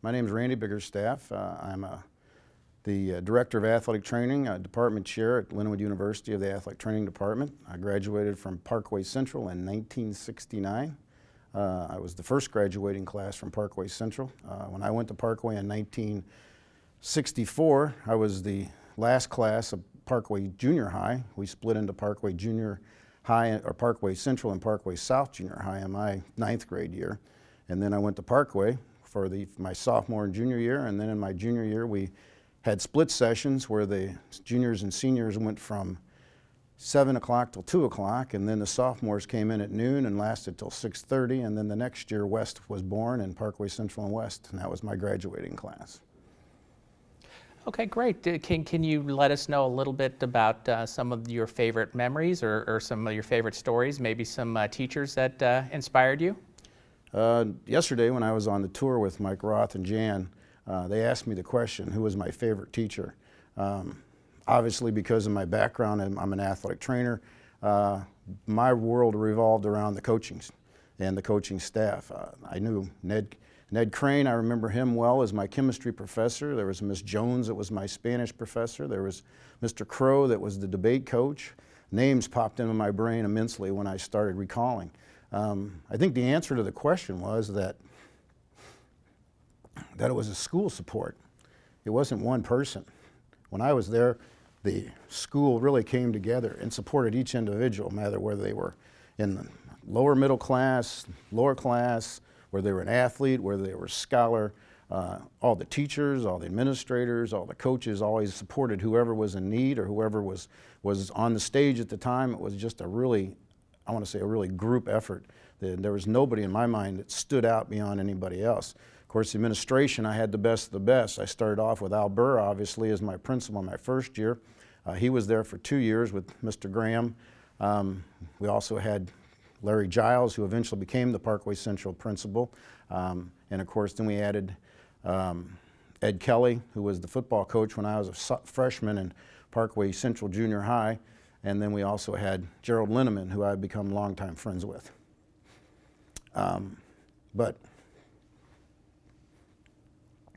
My name is Randy Biggerstaff. I'm the Director of Athletic Training, Department Chair at Lindenwood University of the Athletic Training Department. I graduated from Parkway Central in 1969. I was the first graduating class from Parkway Central. When I went to Parkway in 1964, I was the last class of Parkway Junior High. We split into Parkway Junior High, or Parkway Central and Parkway South Junior High in my 9th grade year. And then I went to Parkway for my sophomore and junior year, and then in my junior year we had split sessions where the juniors and seniors went from 7 o'clock till 2 o'clock, and then the sophomores came in at noon and lasted till 6:30, and then the next year West was born, and Parkway Central and West, and that was my graduating class. Okay, great. Can you let us know a little bit about some of your favorite memories or some of your favorite stories, maybe some teachers that inspired you? Yesterday when I was on the tour with Mike Roth and Jan, they asked me the question, who was my favorite teacher? Obviously because of my background, I'm an athletic trainer, my world revolved around the coaching and the coaching staff. I knew Ned Crane, I remember him well as my chemistry professor. There was Miss Jones that was my Spanish professor. There was Mr. Crow that was the debate coach. Names popped into my brain immensely when I started recalling. I think the answer to the question was that it was a school support. It wasn't one person. When I was there, the school really came together and supported each individual, no matter whether they were in the lower middle class, lower class, whether they were an athlete, whether they were a scholar. All the teachers, all the administrators, all the coaches always supported whoever was in need or whoever was on the stage at the time. It was just a really, I want to say, a really group effort. There was nobody in my mind that stood out beyond anybody else. Of course, the administration, I had the best of the best. I started off with Al Burr, obviously, as my principal in my first year. He was there for 2 years with Mr. Graham. We also had Larry Giles, who eventually became the Parkway Central principal. And of course, then we added Ed Kelly, who was the football coach when I was a freshman in Parkway Central Junior High. And then we also had Gerald Linneman, who I've become longtime friends with. But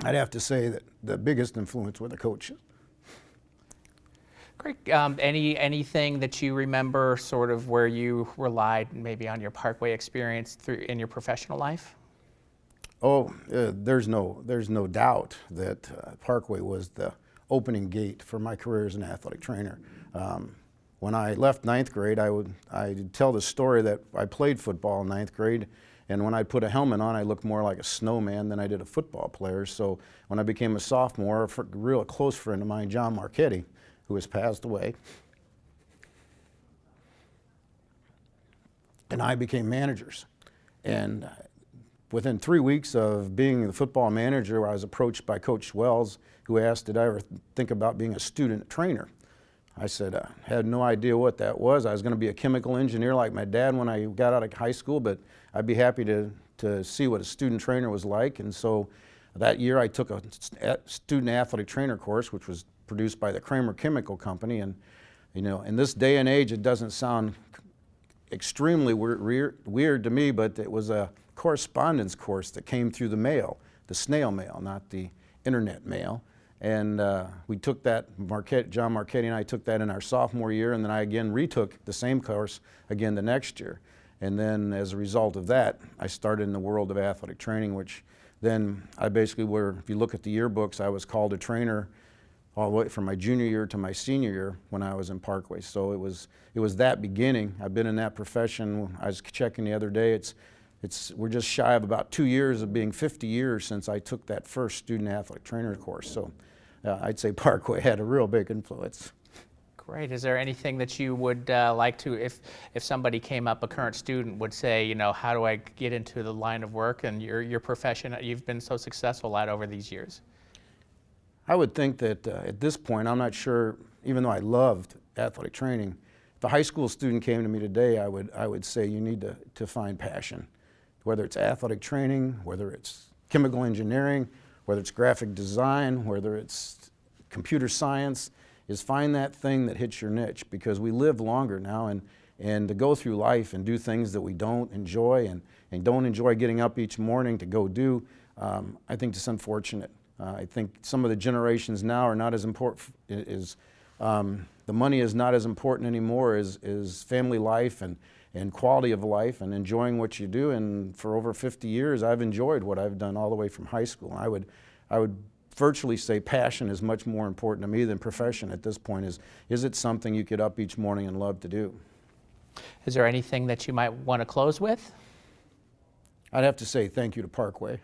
I'd have to say that the biggest influence were the coaches. Great. Anything that you remember sort of where you relied maybe on your Parkway experience in your professional life? Oh, there's no doubt that Parkway was the opening gate for my career as an athletic trainer. When I left 9th grade, I'd tell the story that I played football in 9th grade, and when I put a helmet on, I looked more like a snowman than I did a football player. So when I became a sophomore, a real close friend of mine, John Marchetti, who has passed away, and I became managers. And within 3 weeks of being the football manager, I was approached by Coach Wells, who asked, did I ever think about being a student trainer? I said, I had no idea what that was. I was going to be a chemical engineer like my dad when I got out of high school, but I'd be happy to see what a student trainer was like. And so that year I took a student athletic trainer course, which was produced by the Kramer Chemical Company. And you know, in this day and age, it doesn't sound extremely weird to me, but it was a correspondence course that came through the mail, the snail mail, not the internet mail. And we took that, John Marchetti and I took that in our sophomore year, and then I again retook the same course again the next year. And then as a result of that, I started in the world of athletic training, which then I basically if you look at the yearbooks, I was called a trainer all the way from my junior year to my senior year when I was in Parkway. So it was that beginning. I've been in that profession. I was checking the other day, we're just shy of about 2 years of being 50 years since I took that first student athletic trainer course. So I'd say Parkway had a real big influence. Great. Is there anything that you would like to, if somebody came up, a current student would say, you know, how do I get into the line of work and your profession you've been so successful at over these years? I would think that at this point, I'm not sure, even though I loved athletic training, if a high school student came to me today, I would say you need to find passion. Whether it's athletic training, whether it's chemical engineering, whether it's graphic design, whether it's computer science, is find that thing that hits your niche, because we live longer now, and to go through life and do things that we don't enjoy and don't enjoy getting up each morning to go do, I think it's unfortunate. I think some of the generations now are not as important, the money is not as important anymore as family life and quality of life and enjoying what you do. And for over 50 years, I've enjoyed what I've done all the way from high school. I would virtually say passion is much more important to me than profession at this point. Is it something you get up each morning and love to do? Is there anything that you might want to close with? I'd have to say thank you to Parkway.